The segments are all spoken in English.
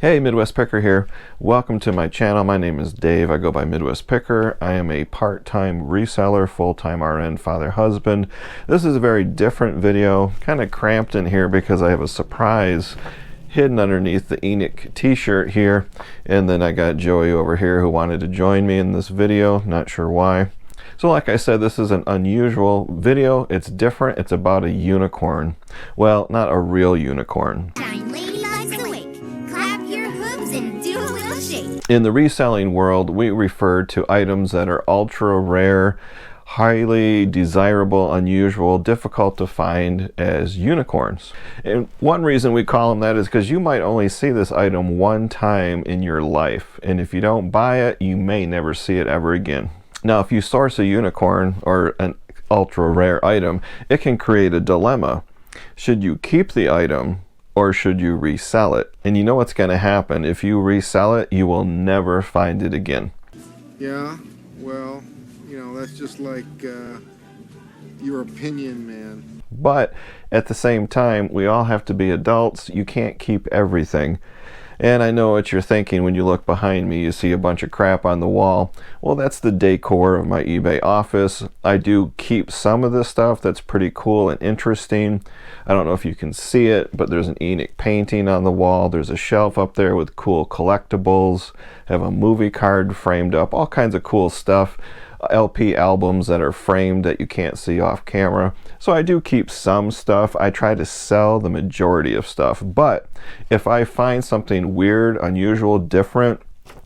Hey, Midwest Picker here. Welcome to my channel. My name is Dave. I go by Midwest Picker. I am a part-time reseller, full-time RN, father, husband. This is a very different video, kind of cramped in here because I have a surprise hidden underneath the Enoch t-shirt here. And then I got Joey over here who wanted to join me in this video. Not sure why. So like I said, this is an unusual video. It's different. It's about a unicorn. Well, not a real unicorn. In the reselling world, we refer to items that are ultra rare, highly desirable, unusual, difficult to find as unicorns. And one reason we call them that is because you might only see this item one time in your life. And if you don't buy it, you may never see it ever again. Now, if you source a unicorn or an ultra rare item, it can create a dilemma. Should you keep the item or should you resell it? And you know what's going to happen. If you resell it, you will never find it again. Yeah, well, you know, that's just like your opinion, man. But at the same time, we all have to be adults. You can't keep everything. And I know what you're thinking when you look behind me, you see a bunch of crap on the wall. Well, that's the decor of my eBay office. I do keep some of this stuff that's pretty cool and interesting. I don't know if you can see it, but there's an Enoch painting on the wall. There's a shelf up there with cool collectibles. I have a movie card framed up, all kinds of cool stuff. LP albums that are framed that you can't see off camera. So I do keep some stuff. I try to sell the majority of stuff. But if I find something weird, unusual, different,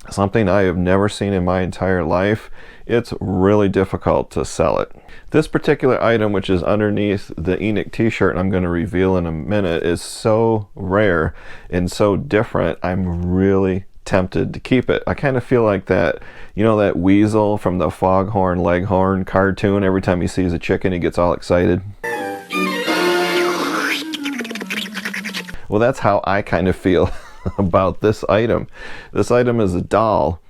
something I have never seen in my entire life, it's really difficult to sell it. This particular item, which is underneath the Enoch t-shirt, and I'm going to reveal in a minute, is so rare and so different, I'm really tempted to keep it. I kind of feel like that, you know, that weasel from the Foghorn Leghorn cartoon. Every time he sees a chicken, he gets all excited. Well, that's how I kind of feel about this item. This item is a doll.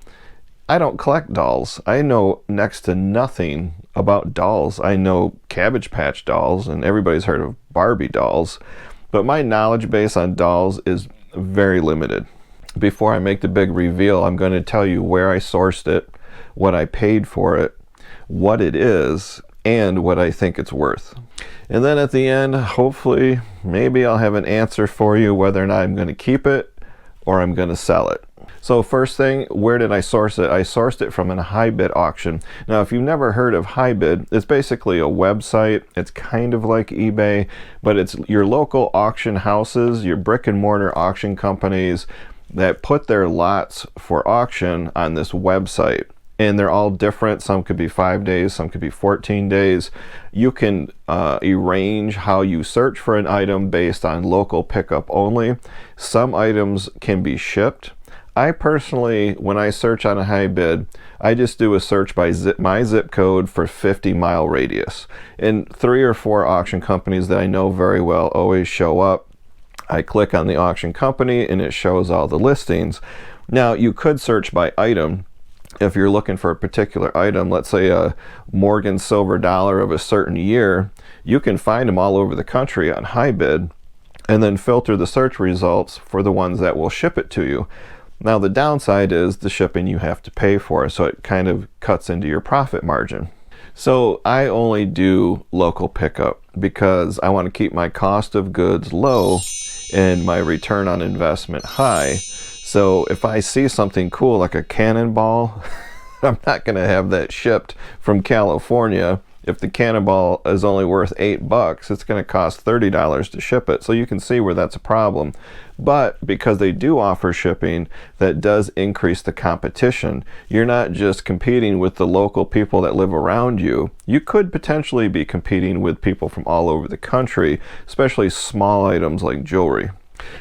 I don't collect dolls. I know next to nothing about dolls. I know Cabbage Patch dolls, and everybody's heard of Barbie dolls, but my knowledge base on dolls is very limited. Before I make the big reveal, I'm going to tell you where I sourced it, what I paid for it, what it is, and what I think it's worth. And then at the end, hopefully, maybe I'll have an answer for you whether or not I'm going to keep it or I'm going to sell it. So first thing, where did I source it? I sourced it from a HiBid auction. Now, if you've never heard of HiBid, it's basically a website. It's kind of like eBay, but it's your local auction houses, your brick and mortar auction companies that put their lots for auction on this website. And they're all different. Some could be 5 days, some could be 14 days. You can arrange how you search for an item based on local pickup only. Some items can be shipped. I personally, when I search on a HiBid, I just do a search by my zip code for 50-mile radius. And 3 or 4 auction companies that I know very well always show up. I click on the auction company and it shows all the listings. Now, you could search by item. If you're looking for a particular item, let's say a Morgan silver dollar of a certain year, you can find them all over the country on HiBid and then filter the search results for the ones that will ship it to you. Now, the downside is the shipping you have to pay for, so it kind of cuts into your profit margin. So I only do local pickup because I want to keep my cost of goods low and my return on investment high. So if I see something cool like a cannonball, I'm not going to have that shipped from California. If the cannonball is only worth $8, it's going to cost $30 to ship it. So you can see where that's a problem. But because they do offer shipping, that does increase the competition. You're not just competing with the local people that live around you. You could potentially be competing with people from all over the country, especially small items like jewelry.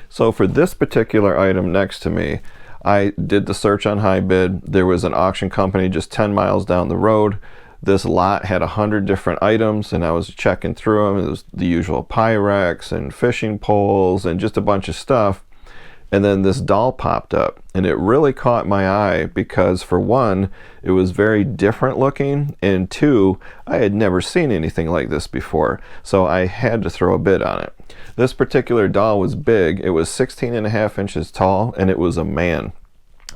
So for this particular item next to me, I did the search on HiBid. There was an auction company just 10 miles down the road. This lot had 100 different items, and I was checking through them. It was the usual Pyrex and fishing poles and just a bunch of stuff. And then this doll popped up, and it really caught my eye because, for one, it was very different looking, and two, I had never seen anything like this before, so I had to throw a bid on it. This particular doll was big. It was 16.5 inches tall, and it was a man.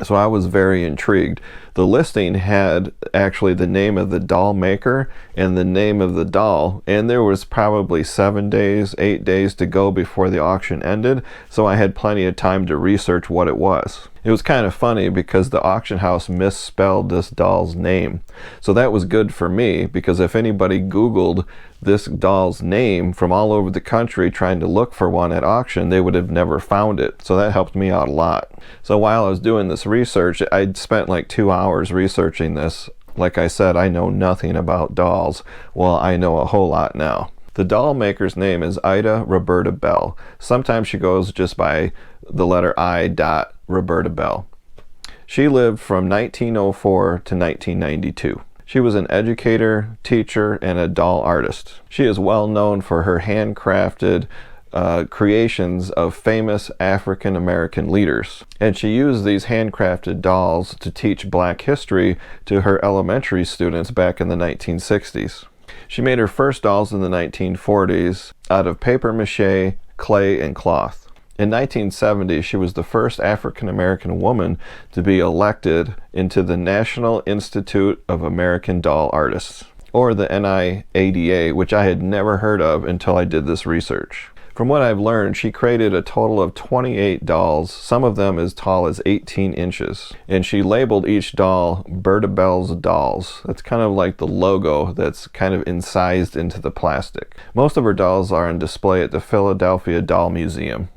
So I was very intrigued. The listing had actually the name of the doll maker and the name of the doll, and there was probably 7 days, 8 days to go before the auction ended, so I had plenty of time to research what it was. It was kind of funny because the auction house misspelled this doll's name. So that was good for me, because if anybody Googled this doll's name from all over the country trying to look for one at auction, they would have never found it. So that helped me out a lot. So while I was doing this research, I'd spent like 2 hours researching this. Like I said, I know nothing about dolls. Well, I know a whole lot now. The doll maker's name is Ida Roberta Bell. Sometimes she goes just by the letter I. Roberta Bell. She lived from 1904 to 1992. She was an educator, teacher, and a doll artist. She is well known for her handcrafted creations of famous African American leaders. And she used these handcrafted dolls to teach Black history to her elementary students back in the 1960s. She made her first dolls in the 1940s out of paper mache, clay, and cloth. In 1970, she was the first African American woman to be elected into the National Institute of American Doll Artists, or the NIADA, which I had never heard of until I did this research. From what I've learned, she created a total of 28 dolls, some of them as tall as 18 inches. And she labeled each doll Berta Bell's Dolls. That's kind of like the logo that's kind of incised into the plastic. Most of her dolls are on display at the Philadelphia Doll Museum.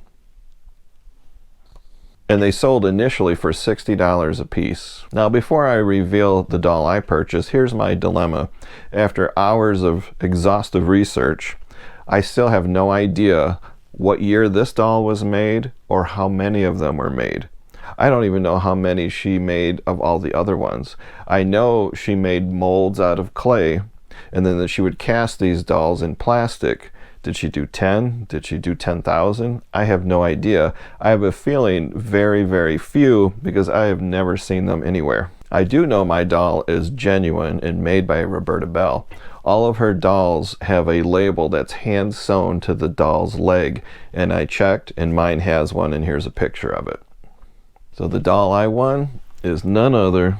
And they sold initially for $60 a piece. Now, before I reveal the doll I purchased, here's my dilemma. After hours of exhaustive research, I still have no idea what year this doll was made or how many of them were made. I don't even know how many she made of all the other ones. I know she made molds out of clay, and then that she would cast these dolls in plastic. Did she do 10? Did she do 10,000? I have no idea. I have a feeling very, very few, because I have never seen them anywhere. I do know my doll is genuine and made by Roberta Bell. All of her dolls have a label that's hand sewn to the doll's leg, and I checked, and mine has one, and here's a picture of it. So the doll I won is none other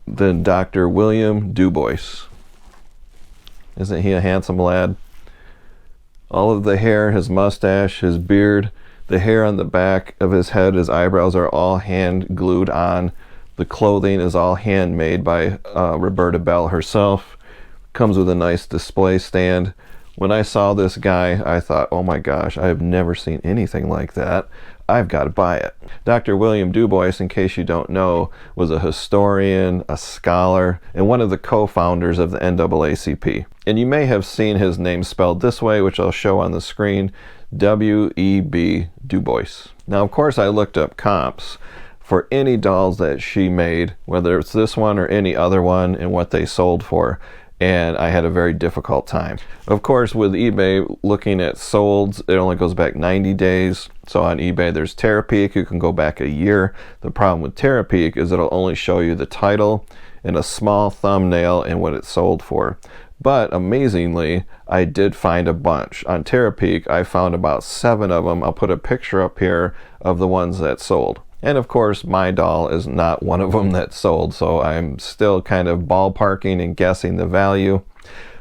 than Dr. William Dubois. Isn't he a handsome lad? All of the hair, his mustache, his beard, the hair on the back of his head, his eyebrows are all hand glued on. The clothing is all handmade by Roberta Bell herself. Comes with a nice display stand. When I saw this guy, I thought, oh my gosh, I have never seen anything like that. I've got to buy it. Dr. William Dubois, in case you don't know, was a historian, a scholar, and one of the co-founders of the NAACP. And you may have seen his name spelled this way, which I'll show on the screen, W-E-B Dubois. Now, of course, I looked up comps for any dolls that she made, whether it's this one or any other one, and what they sold for. And I had a very difficult time. Of course, with eBay, looking at solds, it only goes back 90 days. So on eBay, there's Terapeak, you can go back a year. The problem with Terapeak is it'll only show you the title and a small thumbnail and what it sold for. But amazingly, I did find a bunch. On Terapeak, I found about 7 of them. I'll put a picture up here of the ones that sold. And of course, my doll is not one of them that sold, so I'm still kind of ballparking and guessing the value.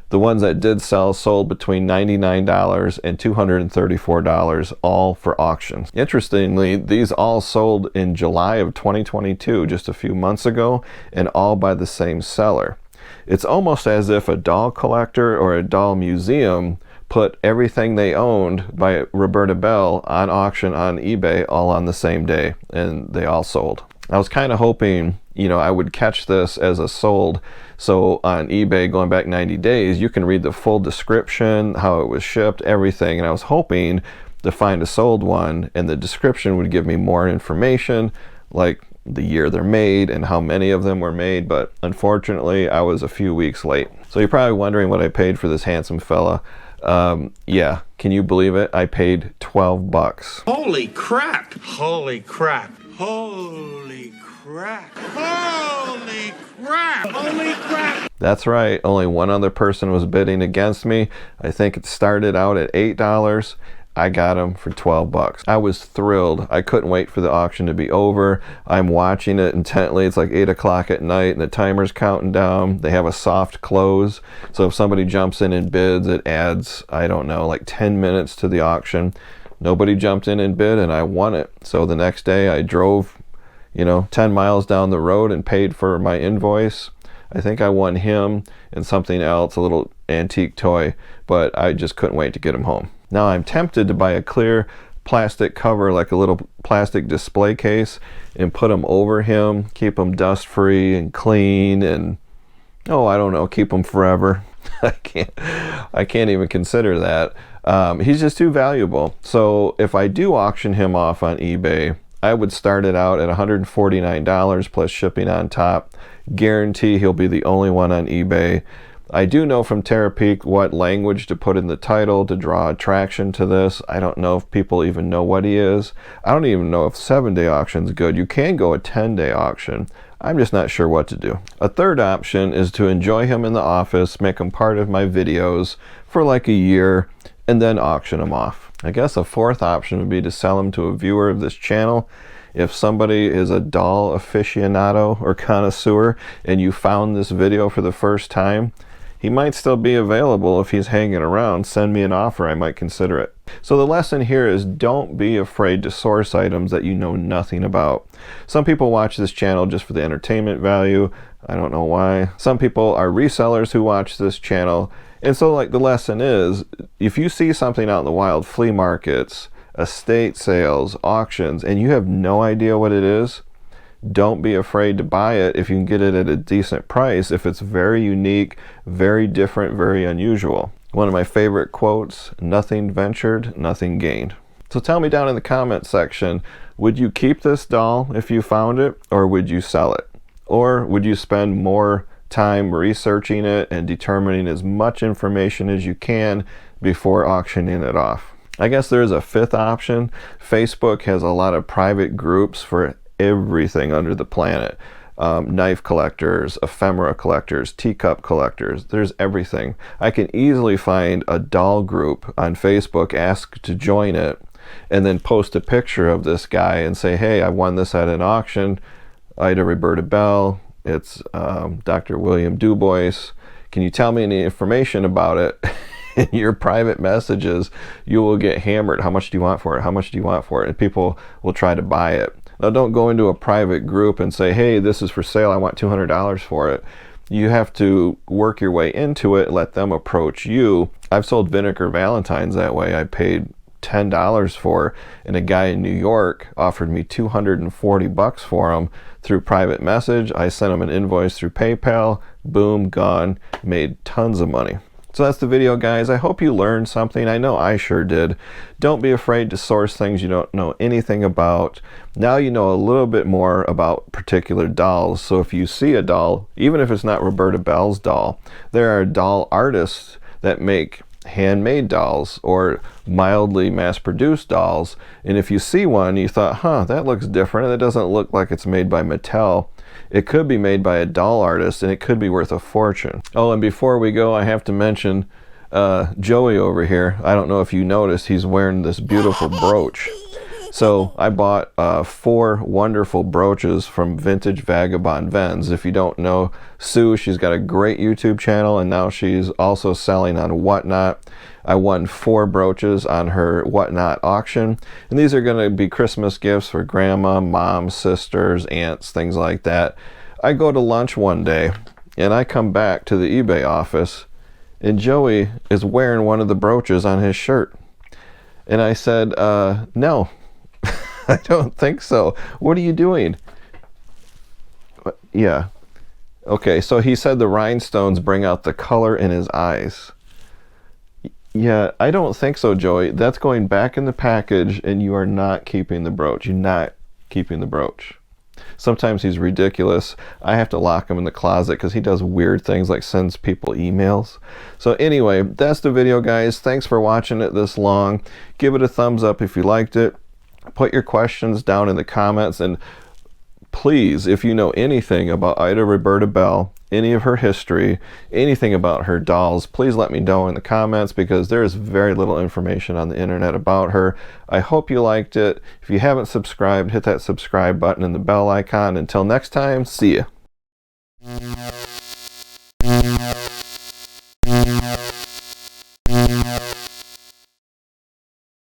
The ones that did sell sold between $99 and $234, all for auctions. Interestingly, these all sold in July of 2022, just a few months ago, and all by the same seller. It's almost as if a doll collector or a doll museum put everything they owned by Roberta Bell on auction on eBay all on the same day, and they all sold. I was kind of hoping, I would catch this as a sold, so on eBay going back 90 days, you can read the full description, how it was shipped, everything, and I was hoping to find a sold one, and the description would give me more information, like the year they're made and how many of them were made, but unfortunately I was a few weeks late. So you're probably wondering what I paid for this handsome fella. Yeah, can you believe it? I paid 12 bucks. Holy crap! Holy crap! Holy crap! Holy crap! Holy crap! That's right, only one other person was bidding against me. I think it started out at $8. I got him for 12 bucks. I was thrilled. I couldn't wait for the auction to be over. I'm watching it intently. It's like 8 o'clock at night and the timer's counting down. They have a soft close. So if somebody jumps in and bids, it adds, I don't know, like 10 minutes to the auction. Nobody jumped in and bid and I won it. So the next day I drove, 10 miles down the road and paid for my invoice. I think I won him and something else, a little antique toy, but I just couldn't wait to get him home. Now I'm tempted to buy a clear plastic cover, like a little plastic display case, and put them over him, keep him dust free and clean, and I don't know, keep him forever. I can't even consider that. He's just too valuable. So if I do auction him off on eBay, I would start it out at $149 plus shipping on top. Guarantee he'll be the only one on eBay. I do know from Terapeak what language to put in the title to draw attraction to this. I don't know if people even know what he is. I don't even know if 7-day auction's good. You can go a 10-day auction. I'm just not sure what to do. A third option is to enjoy him in the office, make him part of my videos for like a year, and then auction him off. I guess a fourth option would be to sell him to a viewer of this channel. If somebody is a doll aficionado or connoisseur and you found this video for the first time, he might still be available. If he's hanging around, send me an offer, I might consider it. So the lesson here is don't be afraid to source items that you know nothing about. Some people watch this channel just for the entertainment value. I don't know why. Some people are resellers who watch this channel. And so like the lesson is, if you see something out in the wild, flea markets, estate sales, auctions, and you have no idea what it is, don't be afraid to buy it if you can get it at a decent price, if it's very unique, very different, very unusual. One of my favorite quotes, nothing ventured, nothing gained. So tell me down in the comment section, would you keep this doll if you found it, or would you sell it? Or would you spend more time researching it and determining as much information as you can before auctioning it off? I guess there's a fifth option. Facebook has a lot of private groups for everything under the planet. Knife collectors, ephemera collectors, teacup collectors, there's everything. I can easily find a doll group on Facebook, ask to join it, and then post a picture of this guy and say, hey, I won this at an auction. Ida Roberta Bell, it's Dr. William Dubois. Can you tell me any information about it? In your private messages, you will get hammered. How much do you want for it? How much do you want for it? And people will try to buy it. Now, don't go into a private group and say, hey, this is for sale. I want $200 for it. You have to work your way into it, let them approach you. I've sold vinegar valentines that way. I paid $10 for, and a guy in New York offered me $240 for them through private message. I sent him an invoice through PayPal. Boom, gone. Made tons of money. So that's the video, guys. I hope you learned something. I know I sure did. Don't be afraid to source things you don't know anything about. Now you know a little bit more about particular dolls. So if you see a doll, even if it's not Roberta Bell's doll, there are doll artists that make handmade dolls or mildly mass-produced dolls. And if you see one, you thought, that looks different, and it doesn't look like it's made by Mattel. It could be made by a doll artist, and it could be worth a fortune. Oh, and before we go, I have to mention Joey over here. I don't know if you noticed, he's wearing this beautiful brooch. So I bought 4 wonderful brooches from Vintage Vagabond Vens. If you don't know Sue, she's got a great YouTube channel, and now she's also selling on Whatnot. I won 4 brooches on her Whatnot auction, and these are going to be Christmas gifts for grandma, mom, sisters, aunts, things like that. I go to lunch one day, and I come back to the eBay office, and Joey is wearing one of the brooches on his shirt. And I said, no. I don't think so. What are you doing? Yeah. Okay, so he said the rhinestones bring out the color in his eyes. Yeah, I don't think so, Joey. That's going back in the package, and you are not keeping the brooch. You're not keeping the brooch. Sometimes he's ridiculous. I have to lock him in the closet because he does weird things like sends people emails. So anyway, that's the video, guys. Thanks for watching it this long. Give it a thumbs up if you liked it. Put your questions down in the comments, and please, if you know anything about Ida Roberta Bell, any of her history, anything about her dolls, please let me know in the comments, because there is very little information on the internet about her. I hope you liked it. If you haven't subscribed, hit that subscribe button and the bell icon. Until next time, see ya.